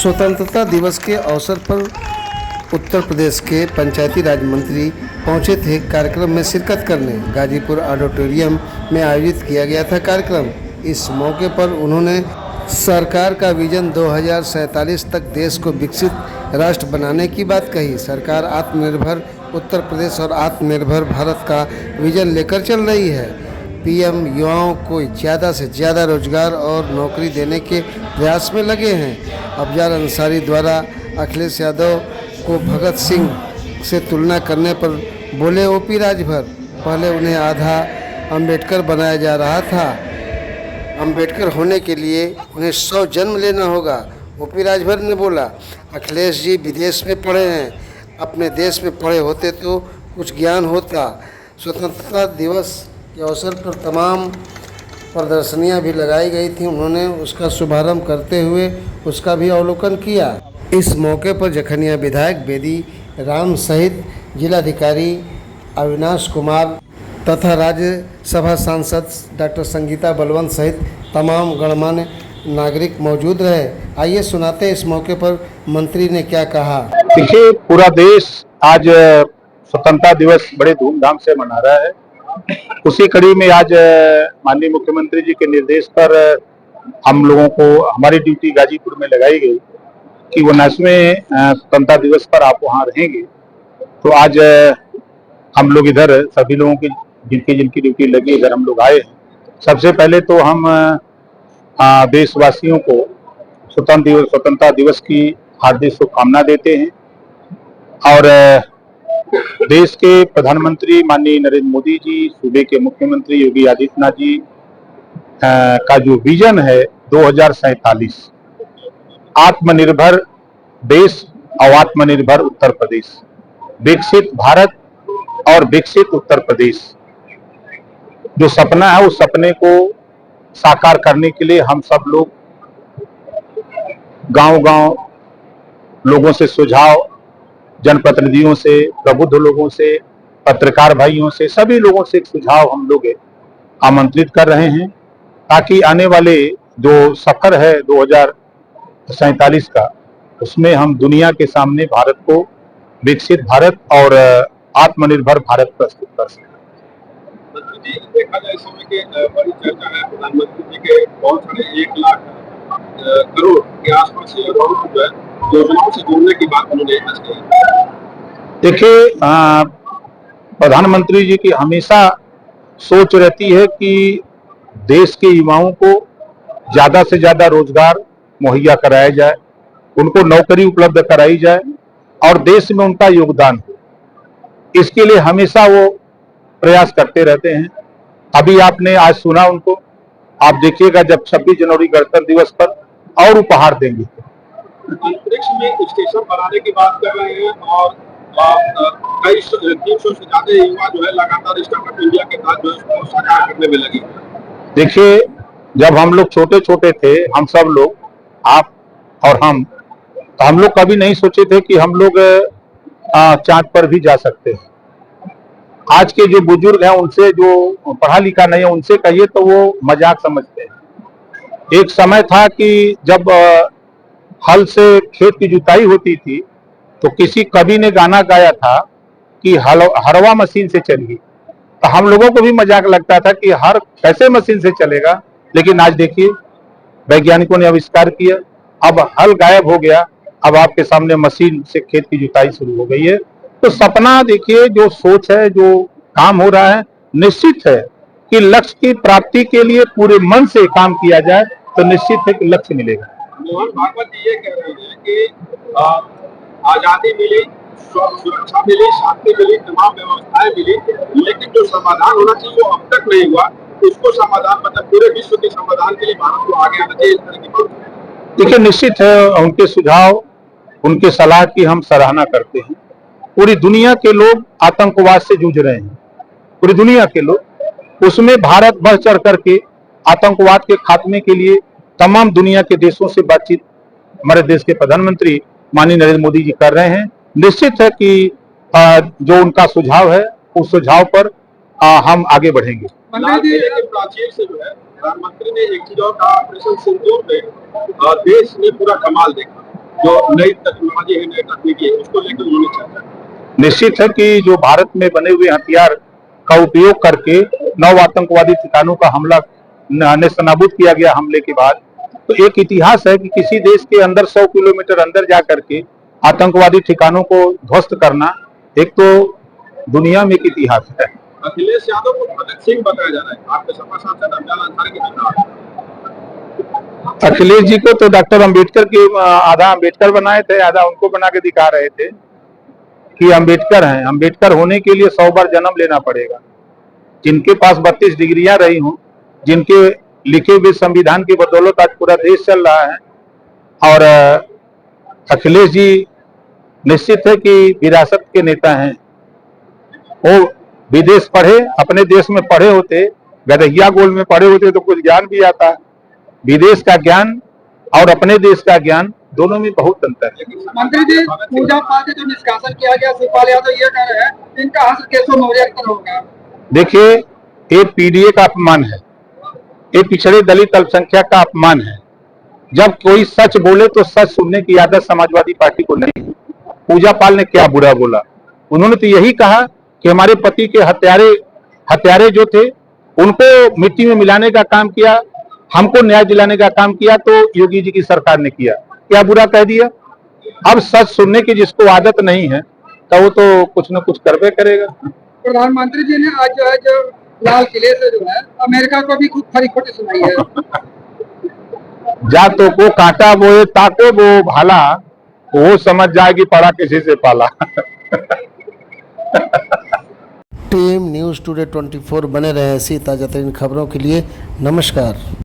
स्वतंत्रता दिवस के अवसर पर उत्तर प्रदेश के पंचायती राज मंत्री पहुंचे थे कार्यक्रम में शिरकत करने। गाजीपुर ऑडिटोरियम में आयोजित किया गया था कार्यक्रम। इस मौके पर उन्होंने सरकार का विजन 2047 तक देश को विकसित राष्ट्र बनाने की बात कही। सरकार आत्मनिर्भर उत्तर प्रदेश और आत्मनिर्भर भारत का विजन लेकर चल रही है। पीएम युवाओं को ज़्यादा से ज़्यादा रोजगार और नौकरी देने के प्रयास में लगे हैं। अफजल अंसारी द्वारा अखिलेश यादव को भगत सिंह से तुलना करने पर बोले ओपी राजभर, पहले उन्हें आधा अंबेडकर बनाया जा रहा था। अंबेडकर होने के लिए उन्हें 100 जन्म लेना होगा। ओपी राजभर ने बोला, अखिलेश जी विदेश में पढ़े हैं, अपने देश में पढ़े होते तो कुछ ज्ञान होता। स्वतंत्रता दिवस के अवसर पर तमाम प्रदर्शनियां भी लगाई गई थी। उन्होंने उसका शुभारंभ करते हुए उसका भी अवलोकन किया। इस मौके पर जखनिया विधायक बेदी राम सहित जिलाधिकारी अविनाश कुमार तथा राज्यसभा सांसद डॉक्टर संगीता बलवंत सहित तमाम गणमान्य नागरिक मौजूद रहे। आइए सुनाते इस मौके पर मंत्री ने क्या कहा। देखिए, पूरा देश आज स्वतंत्रता दिवस बड़े धूमधाम से मना रहा है। उसी कड़ी में आज माननीय मुख्यमंत्री जी के निर्देश पर हम लोगों को हमारी ड्यूटी गाजीपुर में लगाई गई कि 19वें स्वतंत्रता दिवस पर आप वहाँ रहेंगे। तो आज हम लोग इधर सभी लोगों की जिनकी ड्यूटी लगी इधर हम लोग आए। सबसे पहले तो हम देशवासियों को स्वतंत्रता दिवस की हार्दिक शुभकामना देते हैं और देश के प्रधानमंत्री माननीय नरेंद्र मोदी जी, सूबे के मुख्यमंत्री योगी आदित्यनाथ जी का जो विजन है 2047 आत्मनिर्भर देश और आत्मनिर्भर उत्तर प्रदेश, विकसित भारत और विकसित उत्तर प्रदेश, जो सपना है उस सपने को साकार करने के लिए हम सब लोग गांव-गांव लोगों से सुझाव, जनप्रतिनिधियों से, प्रबुद्ध लोगों से, पत्रकार भाइयों से, सभी लोगों से एक सुझाव हम लोग आमंत्रित कर रहे हैं ताकि आने वाले जो सफर है 2047 का, उसमें हम दुनिया के सामने भारत को विकसित भारत और आत्मनिर्भर भारत प्रस्तुत कर सकें। देखा जाए इस समय की बड़ी चर्चा है प्रधानमंत्री जी के बहुत सारे 1 लाख करोड़ के आसपास से योजनाओं से जोड़ने की बात उन्होंने आज कही। देखिए, प्रधानमंत्री जी की हमेशा सोच रहती है कि देश के युवाओं को ज्यादा से ज्यादा रोजगार मुहैया कराया जाए, उनको नौकरी उपलब्ध कराई जाए और देश में उनका योगदान हो। इसके लिए हमेशा वो प्रयास करते रहते हैं। अभी आपने आज सुना उनको, आप देखिएगा जब 26 जनवरी गणतंत्र दिवस पर और उपहार देंगे। अंतरिक्ष में स्टेशन बनाने की बात कर रहे हैं और कई 300 से ज्यादा युवा जो है लगातार स्टार्टअप इंडिया के साथ जो है उसको साझा करने में लगी। देखिए, जब हम लोग छोटे छोटे थे, हम सब लोग, आप और हम लोग कभी नहीं सोचे थे कि हम लोग चांद पर भी जा सकते हैं। आज के जो बुजुर्ग हैं, उनसे जो पढ़ा लिखा नहीं है, उनसे कहिए तो वो मजाक समझते हैं। एक समय था कि जब हल से खेत की जुताई होती थी तो किसी कवि ने गाना गाया था कि हरवा मशीन से चलिए, तो हम लोगों को भी मजाक लगता था कि हर कैसे मशीन से चलेगा। लेकिन आज देखिए, वैज्ञानिकों ने आविष्कार किया, अब हल गायब हो गया, अब आपके सामने मशीन से खेत की जुताई शुरू हो गई है। तो सपना देखिए, जो सोच है, जो काम हो रहा है, निश्चित है कि लक्ष्य की प्राप्ति के लिए पूरे मन से काम किया जाए तो निश्चित है कि लक्ष्य मिलेगा। मोहन भागवत जी ये कह रहे हैं कि आजादी मिली, सुरक्षा मिली, शांति मिली, तमाम व्यवस्थाएं मिली, लेकिन जो समाधान होना चाहिए वो अब तक नहीं हुआ। उसको समाधान, मतलब पूरे विश्व के समाधान के लिए भारत को आगे आना चाहिए, इस तरह की बात। देखिए, निश्चित है उनके सुझाव, उनके सलाह की हम सराहना करते हैं। पूरी दुनिया के लोग आतंकवाद से जूझ रहे हैं, पूरी दुनिया के लोग, उसमें भारत बढ़ चढ़ करके आतंकवाद के खात्मे के लिए तमाम दुनिया के देशों से बातचीत हमारे देश के प्रधानमंत्री माननीय नरेंद्र मोदी जी कर रहे हैं। निश्चित है कि जो उनका सुझाव है उस सुझाव पर हम आगे बढ़ेंगे। प्राचीर से जो है प्रधानमंत्री ने एक चीज और कहा, ऑपरेशन सिंदूर में देश ने पूरा कमाल देखा। जो नई टेक्नोलॉजी है, नई तकनीकी है, उसको लेकर उन्होंने चर्चा की। निश्चित है कि जो भारत में बने हुए हथियार का उपयोग करके 9 आतंकवादी ठिकानों का हमला नेस्तनाबूद किया गया हमले के बाद, तो एक इतिहास है कि किसी देश के अंदर 100 किलोमीटर अंदर जा करके आतंकवादी ठिकानों को ध्वस्त करना एक तो दुनिया में एक इतिहास है। अखिलेश यादव को भगत सिंह बताया जा रहा है, आपके सपा सांसद अफजल अंसारी के खिलाफ। अखिलेश जी को तो डॉक्टर अंबेडकर के आधा अंबेडकर बनाए थे, आधा उनको बना के दिखा रहे थे कि अंबेडकर हैं। अंबेडकर होने के लिए 100 बार जन्म लेना पड़ेगा। जिनके पास 32 डिग्रियां रही हों, जिनके लिखे हुए संविधान की बदौलत आज पूरा देश चल रहा है, और अखिलेश जी निश्चित है कि विरासत के नेता हैं। वो विदेश पढ़े, अपने देश में पढ़े होते, गदहिया गोल में पढ़े होते तो कुछ ज्ञान भी आता। विदेश का ज्ञान और अपने देश का ज्ञान दोनों में बहुत अंतर है। मंत्री जी, पूजा पाठ जो निष्कासन किया गया, शिवपाल यादव ये कह रहे हैं इनका हश्र केशव मौर्य पर होगा। देखिए, ये पीडीए का अपमान है, ये पिछड़े दलित अल्पसंख्यक का अपमान है। जब कोई सच बोले तो सच सुनने की आदत समाजवादी पार्टी को नहीं है। पूजा पाल ने क्या बुरा बोला? उन्होंने तो यही कहा कि हमारे पति के हत्यारे जो थे उनको मिट्टी में मिलाने का काम किया, हमको न्याय दिलाने का काम किया तो योगी जी की सरकार ने किया। क्या बुरा कह दिया? अब सच सुनने की जिसको आदत नहीं है तो वो तो कुछ न कुछ करबे करेगा। प्रधानमंत्री जी ने आज जो है जो लाल किले से जो है अमेरिका को भी खूब खरी खोटी सुनाई है। जातों को कांटा बोए ताको वो भाला, वो समझ जाएगी पड़ा किसी से पाला। टीम न्यूज़ टुडे 24 बने रहे ऐसी ताज़ा तरीन खबरों के लिए। नमस्कार।